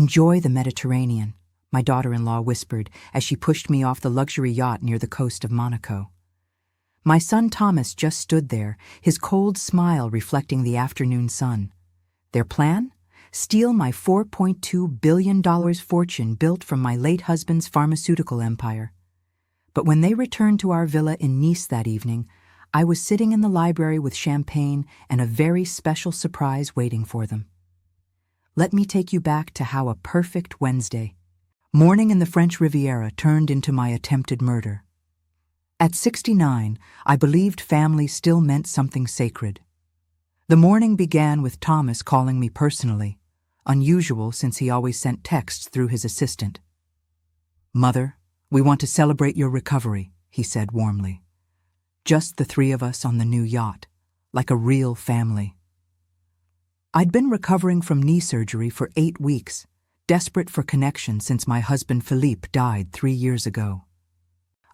"Enjoy the Mediterranean," my daughter-in-law whispered as she pushed me off the luxury yacht near the coast of Monaco. My son Thomas just stood there, his cold smile reflecting the afternoon sun. Their plan? Steal my $4.2 billion fortune built from my late husband's pharmaceutical empire. But when they returned to our villa in Nice that evening, I was sitting in the library with champagne and a very special surprise waiting for them. Let me take you back to how a perfect Wednesday morning in the French Riviera turned into my attempted murder. At 69, I believed family still meant something sacred. The morning began with Thomas calling me personally, unusual since he always sent texts through his assistant. "Mother, we want to celebrate your recovery," he said warmly. Just the three of us on the new yacht, like a real family. I'd been recovering from knee surgery for 8 weeks, desperate for connection since my husband Philippe died 3 years ago.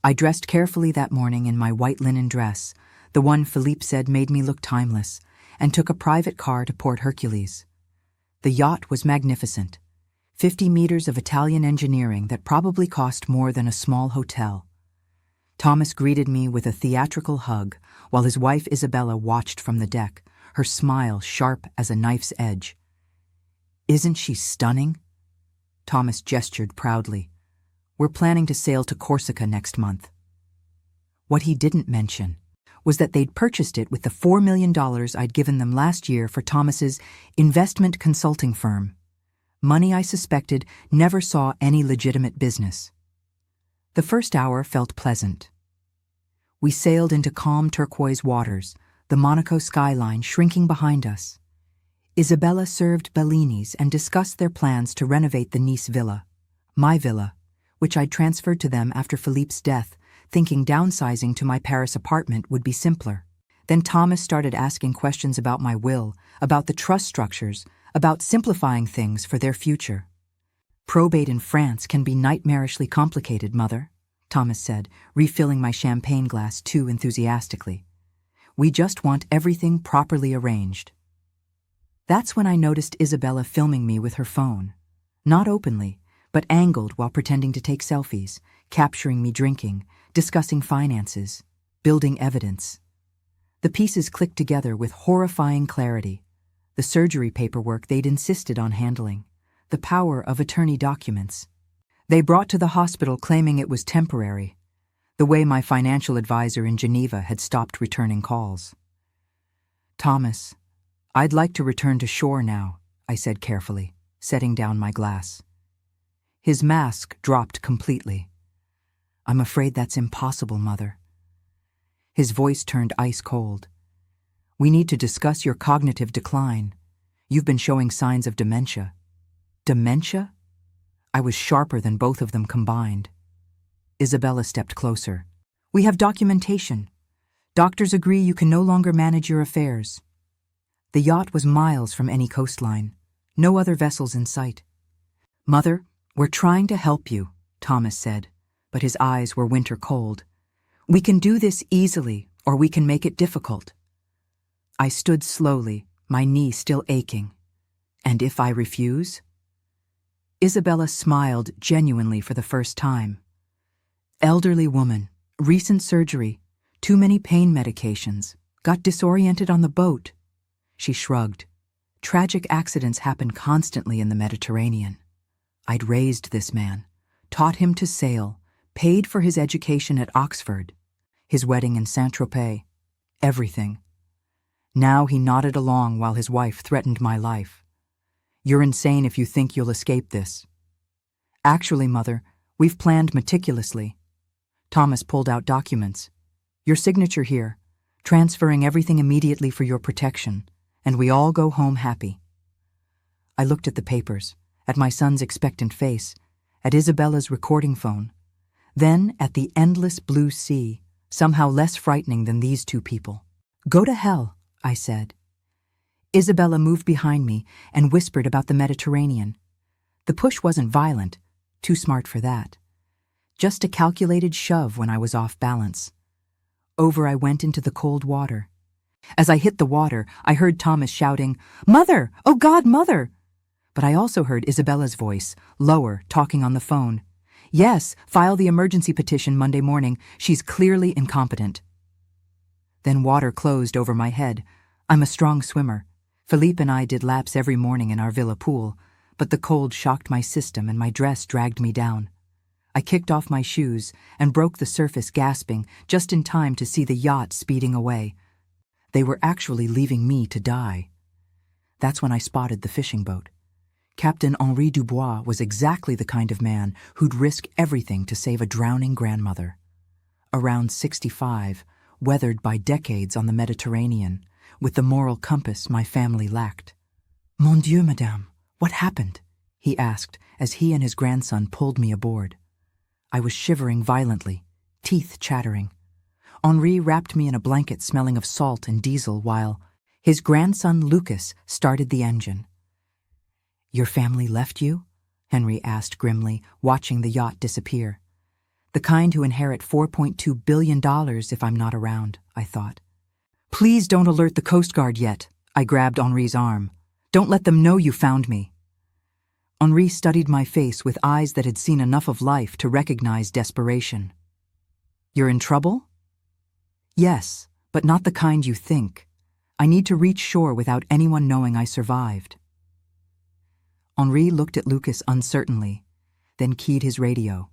I dressed carefully that morning in my white linen dress, the one Philippe said made me look timeless, and took a private car to Port Hercules. The yacht was magnificent, 50 meters of Italian engineering that probably cost more than a small hotel. Thomas greeted me with a theatrical hug, while his wife Isabella watched from the deck, her smile sharp as a knife's edge. "Isn't she stunning?" Thomas gestured proudly. "We're planning to sail to Corsica next month." What he didn't mention was that they'd purchased it with the $4 million I'd given them last year for Thomas's investment consulting firm. Money I suspected never saw any legitimate business. The first hour felt pleasant. We sailed into calm turquoise waters, the Monaco skyline shrinking behind us. Isabella served bellinis and discussed their plans to renovate the Nice villa, my villa, which I'd transferred to them after Philippe's death, thinking downsizing to my Paris apartment would be simpler. Then Thomas started asking questions about my will, about the trust structures, about simplifying things for their future. "Probate in France can be nightmarishly complicated, Mother," Thomas said, refilling my champagne glass too enthusiastically. "We just want everything properly arranged." That's when I noticed Isabella filming me with her phone. Not openly, but angled while pretending to take selfies, capturing me drinking, discussing finances, building evidence. The pieces clicked together with horrifying clarity. The surgery paperwork they'd insisted on handling, the power of attorney documents. They brought to the hospital claiming it was temporary, the way my financial advisor in Geneva had stopped returning calls. "Thomas, I'd like to return to shore now," I said carefully, setting down my glass. His mask dropped completely. "I'm afraid that's impossible, Mother." His voice turned ice cold. "We need to discuss your cognitive decline. You've been showing signs of dementia." "Dementia?" I was sharper than both of them combined. Isabella stepped closer. "We have documentation. Doctors agree you can no longer manage your affairs." The yacht was miles from any coastline, no other vessels in sight. "Mother, we're trying to help you," Thomas said, but his eyes were winter cold. "We can do this easily, or we can make it difficult." I stood slowly, my knee still aching. "And if I refuse?" Isabella smiled genuinely for the first time. "Elderly woman, recent surgery, too many pain medications, got disoriented on the boat." She shrugged. "Tragic accidents happen constantly in the Mediterranean. I'd raised this man, taught him to sail, paid for his education at Oxford, his wedding in Saint-Tropez, everything. Now he nodded along while his wife threatened my life. "You're insane if you think you'll escape this." "Actually, Mother, we've planned meticulously." Thomas pulled out documents. "Your signature here, transferring everything immediately for your protection, and we all go home happy." I looked at the papers, at my son's expectant face, at Isabella's recording phone, then at the endless blue sea, somehow less frightening than these two people. "Go to hell," I said. Isabella moved behind me and whispered about the Mediterranean. The push wasn't violent, too smart for that. Just a calculated shove when I was off balance. Over I went into the cold water. As I hit the water, I heard Thomas shouting, "Mother! Oh God, Mother!" But I also heard Isabella's voice, lower, talking on the phone. Yes, file the emergency petition Monday morning. She's clearly incompetent. Then water closed over my head. I'm a strong swimmer. Philippe and I did laps every morning in our villa pool, but the cold shocked my system and my dress dragged me down. I kicked off my shoes and broke the surface gasping just in time to see the yacht speeding away. They were actually leaving me to die. That's when I spotted the fishing boat. Captain Henri Dubois was exactly the kind of man who'd risk everything to save a drowning grandmother. Around 65, weathered by decades on the Mediterranean, with the moral compass my family lacked. Mon Dieu, madame, what happened? He asked as he and his grandson pulled me aboard. I was shivering violently, teeth chattering. Henri wrapped me in a blanket smelling of salt and diesel while his grandson Lucas started the engine. Your family left you? Henry asked grimly, watching the yacht disappear. The kind who inherit $4.2 billion if I'm not around, I thought. Please don't alert the Coast Guard yet, I grabbed Henri's arm. Don't let them know you found me. Henri studied my face with eyes that had seen enough of life to recognize desperation. You're in trouble? Yes, but not the kind you think. I need to reach shore without anyone knowing I survived. Henri looked at Lucas uncertainly, then keyed his radio.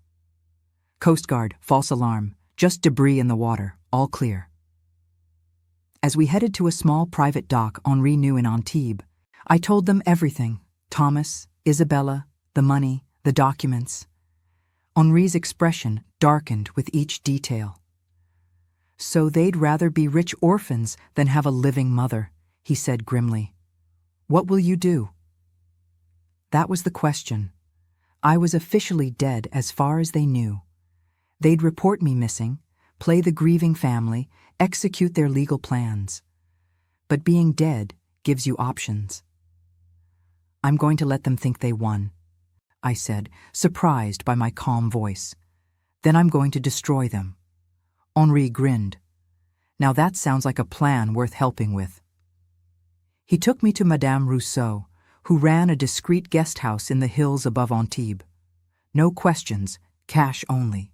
Coast Guard, false alarm, just debris in the water, all clear. As we headed to a small private dock Henri knew in Antibes, I told them everything, Thomas, Isabella, the money, the documents. Henri's expression darkened with each detail. So they'd rather be rich orphans than have a living mother, he said grimly. What will you do? That was the question. I was officially dead as far as they knew. They'd report me missing, play the grieving family, execute their legal plans. But being dead gives you options. I'm going to let them think they won, I said, surprised by my calm voice. Then I'm going to destroy them. Henri grinned. Now that sounds like a plan worth helping with. He took me to Madame Rousseau, who ran a discreet guest house in the hills above Antibes. No questions, cash only.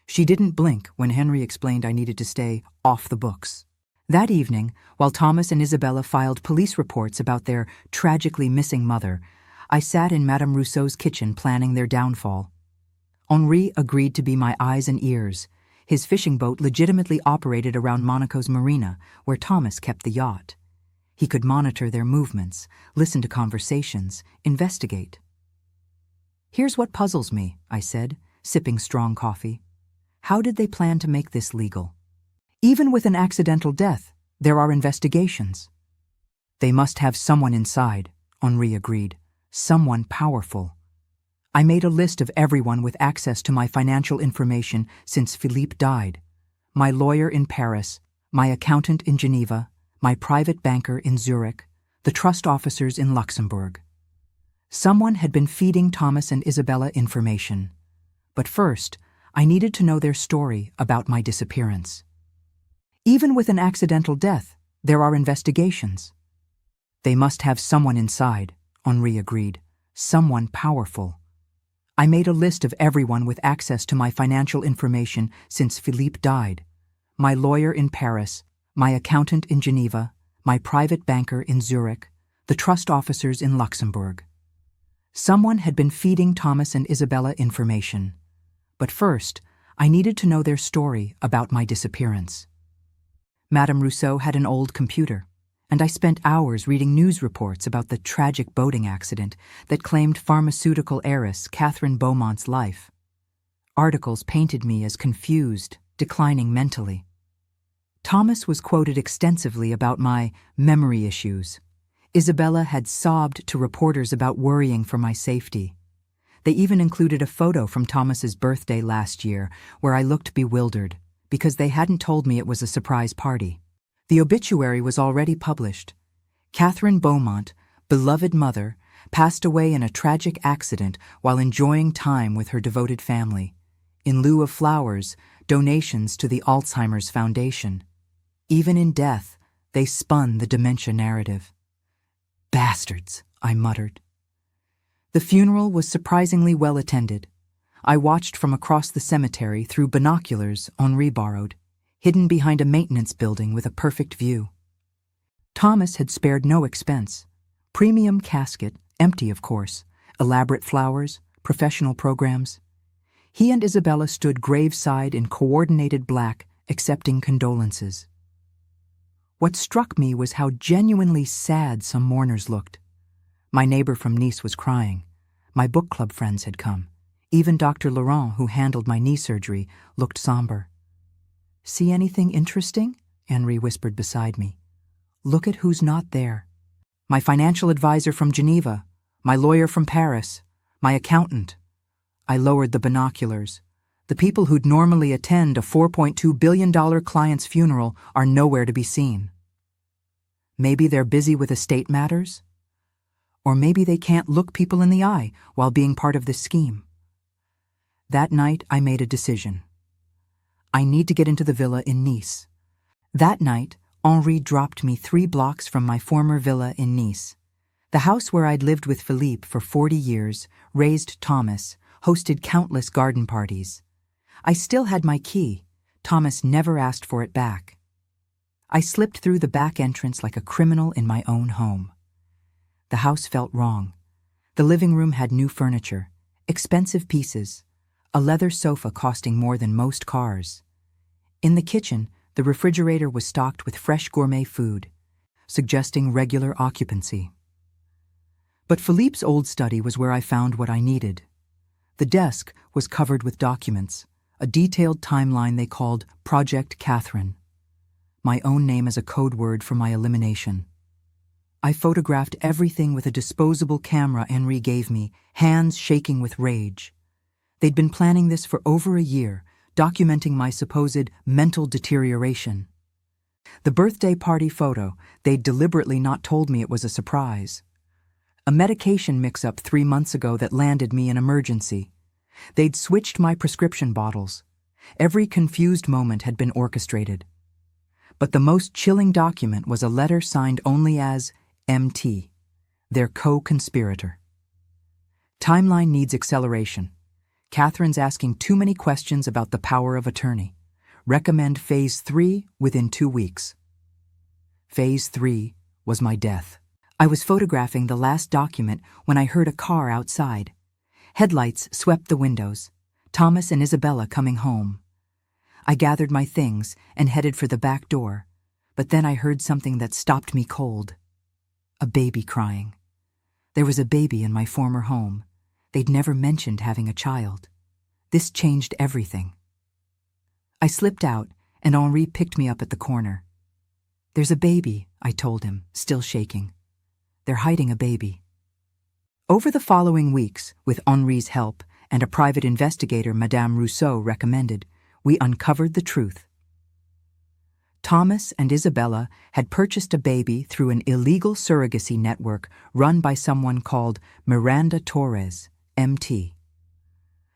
She didn't blink when Henry explained I needed to stay off the books. That evening, while Thomas and Isabella filed police reports about their tragically missing mother, I sat in Madame Rousseau's kitchen planning their downfall. Henri agreed to be my eyes and ears. His fishing boat legitimately operated around Monaco's marina, where Thomas kept the yacht. He could monitor their movements, listen to conversations, investigate. Here's what puzzles me, I said, sipping strong coffee. How did they plan to make this legal? Even with an accidental death, there are investigations. They must have someone inside, Henri agreed. Someone powerful. I made a list of everyone with access to my financial information since Philippe died. My lawyer in Paris, my accountant in Geneva, my private banker in Zurich, the trust officers in Luxembourg. Someone had been feeding Thomas and Isabella information. But first, I needed to know their story about my disappearance. Even with an accidental death, there are investigations. They must have someone inside, Henri agreed. Someone powerful. I made a list of everyone with access to my financial information since Philippe died. My lawyer in Paris, my accountant in Geneva, my private banker in Zurich, the trust officers in Luxembourg. Someone had been feeding Thomas and Isabella information. But first, I needed to know their story about my disappearance. Madame Rousseau had an old computer, and I spent hours reading news reports about the tragic boating accident that claimed pharmaceutical heiress Catherine Beaumont's life. Articles painted me as confused, declining mentally. Thomas was quoted extensively about my memory issues. Isabella had sobbed to reporters about worrying for my safety. They even included a photo from Thomas's birthday last year where I looked bewildered because they hadn't told me it was a surprise party. The obituary was already published. Catherine Beaumont, beloved mother, passed away in a tragic accident while enjoying time with her devoted family. In lieu of flowers, donations to the Alzheimer's Foundation. Even in death, they spun the dementia narrative. Bastards, I muttered. The funeral was surprisingly well attended. I watched from across the cemetery through binoculars Henri borrowed, hidden behind a maintenance building with a perfect view. Thomas had spared no expense. Premium casket, empty of course, elaborate flowers, professional programs. He and Isabella stood graveside in coordinated black, accepting condolences. What struck me was how genuinely sad some mourners looked. My neighbor from Nice was crying. My book club friends had come. Even Dr. Laurent, who handled my knee surgery, looked somber. "See anything interesting?" Henri whispered beside me. "Look at who's not there. My financial advisor from Geneva, my lawyer from Paris, my accountant." I lowered the binoculars. The people who'd normally attend a $4.2 billion client's funeral are nowhere to be seen. Maybe they're busy with estate matters? Or maybe they can't look people in the eye while being part of this scheme. That night, I made a decision. I need to get into the villa in Nice. That night, Henri dropped me 3 blocks from my former villa in Nice. The house where I'd lived with Philippe for 40 years, raised Thomas, hosted countless garden parties. I still had my key. Thomas never asked for it back. I slipped through the back entrance like a criminal in my own home. The house felt wrong. The living room had new furniture, expensive pieces, a leather sofa costing more than most cars. In the kitchen, the refrigerator was stocked with fresh gourmet food, suggesting regular occupancy. But Philippe's old study was where I found what I needed. The desk was covered with documents, a detailed timeline they called Project Catherine. My own name as a code word for my elimination. I photographed everything with a disposable camera Henri gave me, hands shaking with rage. They'd been planning this for over a year, documenting my supposed mental deterioration. The birthday party photo, they'd deliberately not told me it was a surprise. A medication mix-up 3 months ago that landed me in emergency. They'd switched my prescription bottles. Every confused moment had been orchestrated. But the most chilling document was a letter signed only as MT, their co-conspirator. Timeline needs acceleration. Catherine's asking too many questions about the power of attorney. Recommend Phase 3 within 2 weeks. Phase 3 was my death. I was photographing the last document when I heard a car outside. Headlights swept the windows. Thomas and Isabella coming home. I gathered my things and headed for the back door, but then I heard something that stopped me cold. A baby crying. There was a baby in my former home. They'd never mentioned having a child. This changed everything. I slipped out, and Henri picked me up at the corner. "There's a baby," I told him, still shaking. "They're hiding a baby." Over the following weeks, with Henri's help and a private investigator Madame Rousseau recommended, we uncovered the truth. Thomas and Isabella had purchased a baby through an illegal surrogacy network run by someone called Miranda Torres, MT.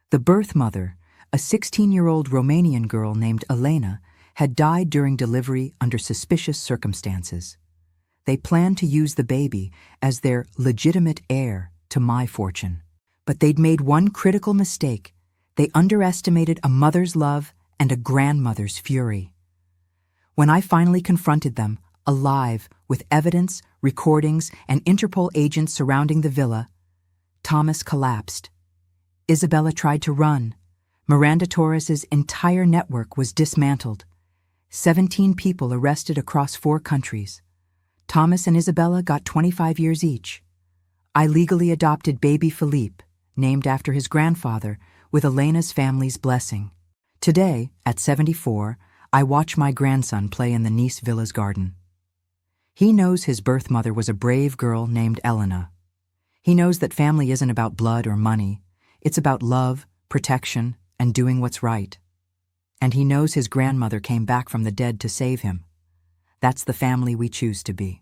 The birth mother, a 16-year-old Romanian girl named Elena, had died during delivery under suspicious circumstances. They planned to use the baby as their legitimate heir to my fortune. But they'd made one critical mistake. They underestimated a mother's love and a grandmother's fury. When I finally confronted them, alive, with evidence, recordings, and Interpol agents surrounding the villa, Thomas collapsed. Isabella tried to run. Miranda Torres's entire network was dismantled. 17 people arrested across 4 countries. Thomas and Isabella got 25 years each. I legally adopted baby Philippe, named after his grandfather, with Elena's family's blessing. Today, at 74, I watch my grandson play in the Nice villa's garden. He knows his birth mother was a brave girl named Elena. He knows that family isn't about blood or money. It's about love, protection, and doing what's right. And he knows his grandmother came back from the dead to save him. That's the family we choose to be.